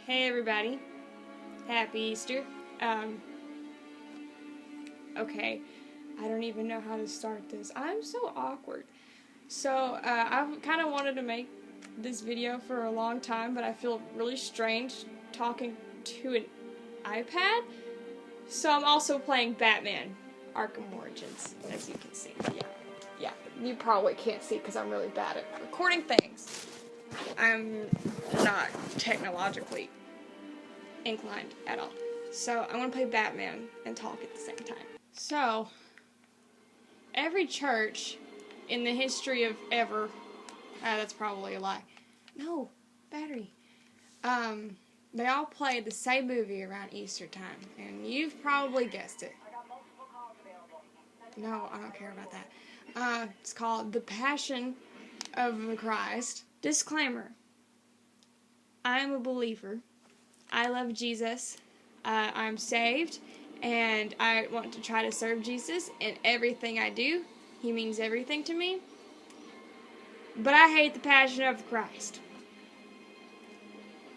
Hey everybody, happy Easter. Okay, I don't even know how to start this. I'm so awkward. So, I've kind of wanted to make this video for a long time, but I feel really strange talking to an iPad. So I'm also playing Batman Arkham Origins, as you can see. Yeah, you probably can't see because I'm really bad at recording things. I'm not technologically inclined at all. So I'm going to play Batman and talk at the same time. So, every church in the history of ever, that's probably a lie. No, battery. They all play the same movie around Easter time, and you've probably guessed it. No, I don't care about that. It's called The Passion of the Christ. Disclaimer. I'm a believer. I love Jesus. I'm saved, and I want to try to serve Jesus in everything I do. He means everything to me. But I hate The Passion of the Christ.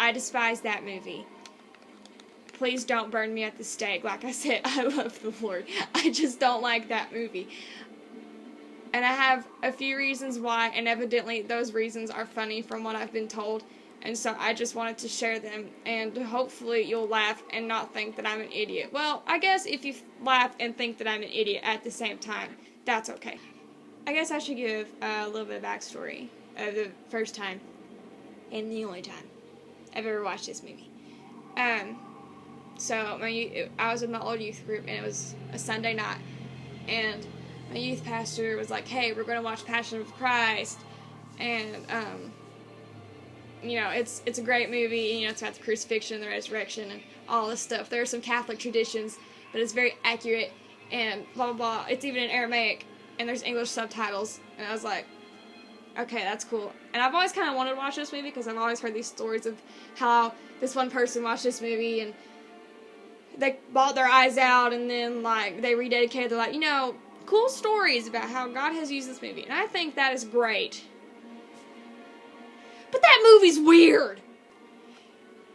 I despise that movie. Please don't burn me at the stake. Like I said, I love the Lord. I just don't like that movie. And I have a few reasons why, and evidently those reasons are funny from what I've been told. And so I just wanted to share them, and hopefully you'll laugh and not think that I'm an idiot. Well, I guess if you laugh and think that I'm an idiot at the same time, that's okay. I guess I should give a little bit of backstory of the first time and the only time I've ever watched this movie. So I was in my old youth group, and it was a Sunday night, and my youth pastor was like, "Hey, we're going to watch Passion of Christ," and it's a great movie. It's about the crucifixion, the resurrection, and all this stuff. There are some Catholic traditions, but it's very accurate, and blah, blah, blah. It's even in Aramaic, and there's English subtitles, and I was like, okay, that's cool. And I've always kind of wanted to watch this movie, because I've always heard these stories of how this one person watched this movie, and they bawled their eyes out, and then, they rededicated. They're like, cool stories about how God has used this movie. And I think that is great. But that movie's weird!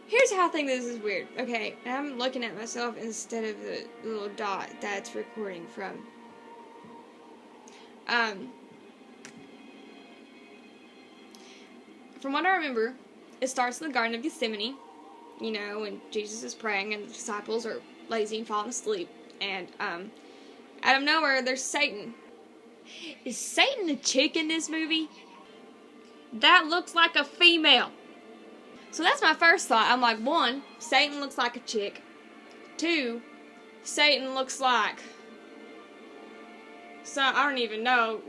Here's how I think this is weird. Okay, and I'm looking at myself instead of the little dot that's recording from. From what I remember, it starts in the Garden of Gethsemane, when Jesus is praying and the disciples are lazy and falling asleep. And, out of nowhere, there's Satan. Is Satan a chick in this movie? That looks like a female. So that's my first thought. I'm like, 1, Satan looks like a chick. 2, Satan looks like I don't even know,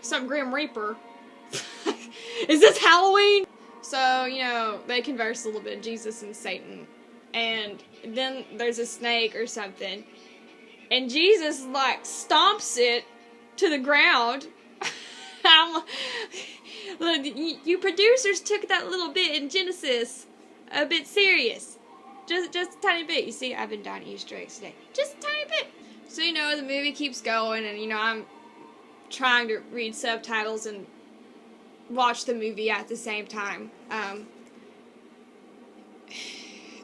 some Grim Reaper. Is this Halloween? So, they converse a little bit, Jesus and Satan. And then there's a snake or something. And Jesus, stomps it to the ground. You producers took that little bit in Genesis a bit serious. Just a tiny bit. You see, I've been down Easter eggs today. Just a tiny bit. So, the movie keeps going, and, I'm trying to read subtitles and watch the movie at the same time.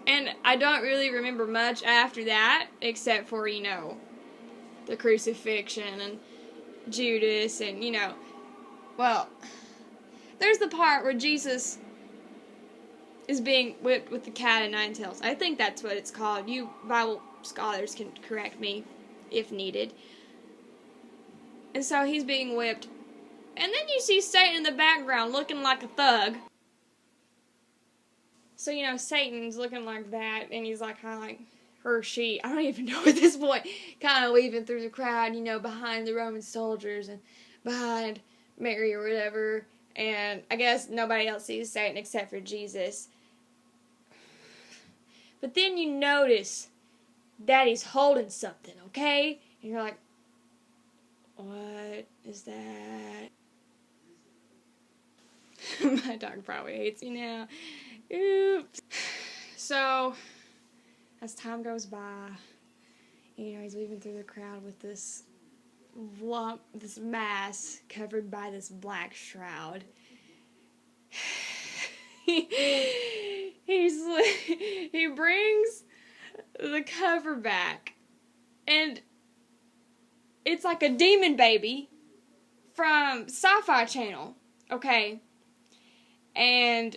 And I don't really remember much after that, except for, the crucifixion and Judas and, there's the part where Jesus is being whipped with the cat o' nine tails. I think that's what it's called. You Bible scholars can correct me if needed. And so he's being whipped. And then you see Satan in the background looking like a thug. So, Satan's looking like that, and he's kind of or she, I don't even know at this point, kind of weaving through the crowd, behind the Roman soldiers and behind Mary or whatever. And I guess nobody else sees Satan except for Jesus. But then you notice that he's holding something, okay? And you're like, what is that? My dog probably hates me now. Oops. So, as time goes by, he's weaving through the crowd with this lump, this mass covered by this black shroud. he brings the cover back, and it's like a demon baby from Sci-Fi Channel, okay? And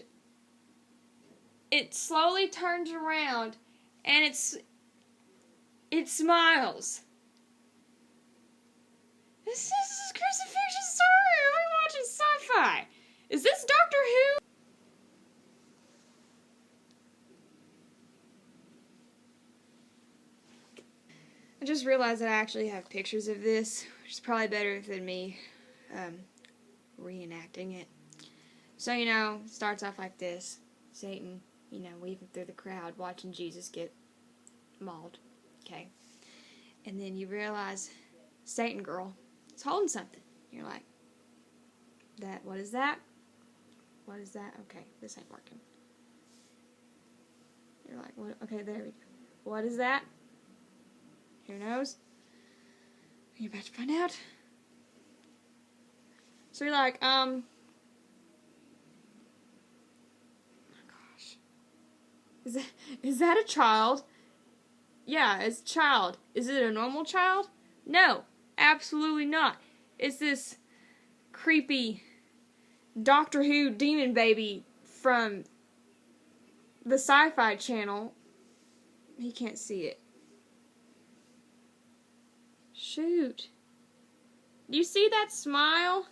it slowly turns around, and it smiles. This is a crucifixion story. We're watching sci-fi. Is this Doctor Who? I just realized that I actually have pictures of this, which is probably better than me reenacting it. So, it starts off like this. Satan, weaving through the crowd, watching Jesus get mauled. Okay. And then you realize Satan girl is holding something. You're like, what is that? What is that? Okay, this ain't working. You're like, what? Okay, there we go. What is that? Who knows? You're about to find out. So you're like, oh gosh. Is that a child? Yeah, it's a child. Is it a normal child? No, absolutely not. It's this creepy Doctor Who demon baby from the Sci-Fi Channel. He can't see it. Shoot. Do you see that smile?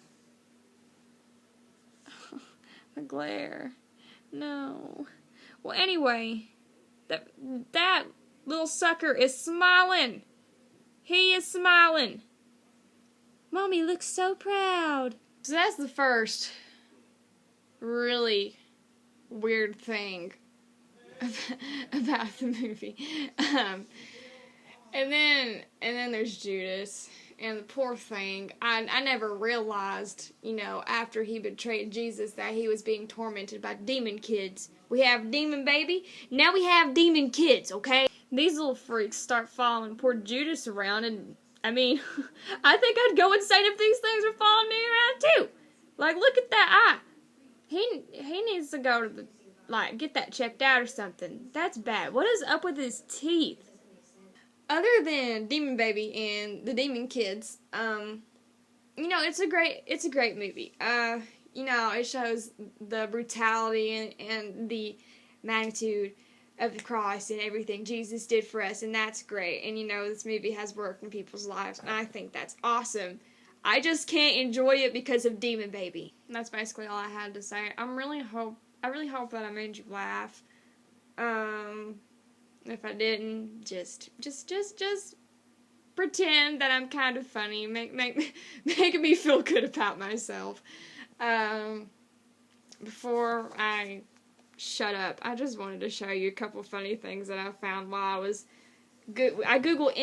The glare. No. Well, anyway, that little sucker is smiling. He is smiling. Mommy looks so proud. So that's the first really weird thing about the movie. And then there's Judas, and the poor thing, I never realized, after he betrayed Jesus, that he was being tormented by demon kids. We have demon baby, now we have demon kids, okay? These little freaks start following poor Judas around, and, I think I'd go insane if these things were following me around too. Like, look at that eye. He needs to go to get that checked out or something. That's bad. What is up with his teeth? Other than Demon Baby and the Demon Kids, it's a great movie. It shows the brutality and the magnitude of the cross and everything Jesus did for us, and that's great. And this movie has worked in people's lives, and I think that's awesome. I just can't enjoy it because of Demon Baby. And that's basically all I had to say. I really hope that I made you laugh. If I didn't, just pretend that I'm kind of funny, making me feel good about myself. Before I shut up, I just wanted to show you a couple funny things that I found while I was I Googled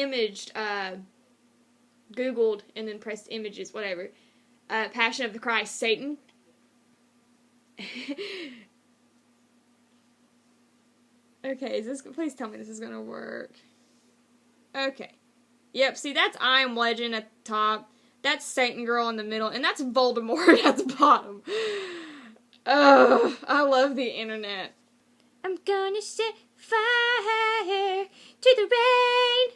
and then pressed images, whatever. Passion of the Christ, Satan. Okay, please tell me this is gonna work. Okay. Yep, see, that's I Am Legend at the top. That's Satan Girl in the middle. And that's Voldemort at the bottom. Ugh, I love the internet. I'm gonna set fire to the rain.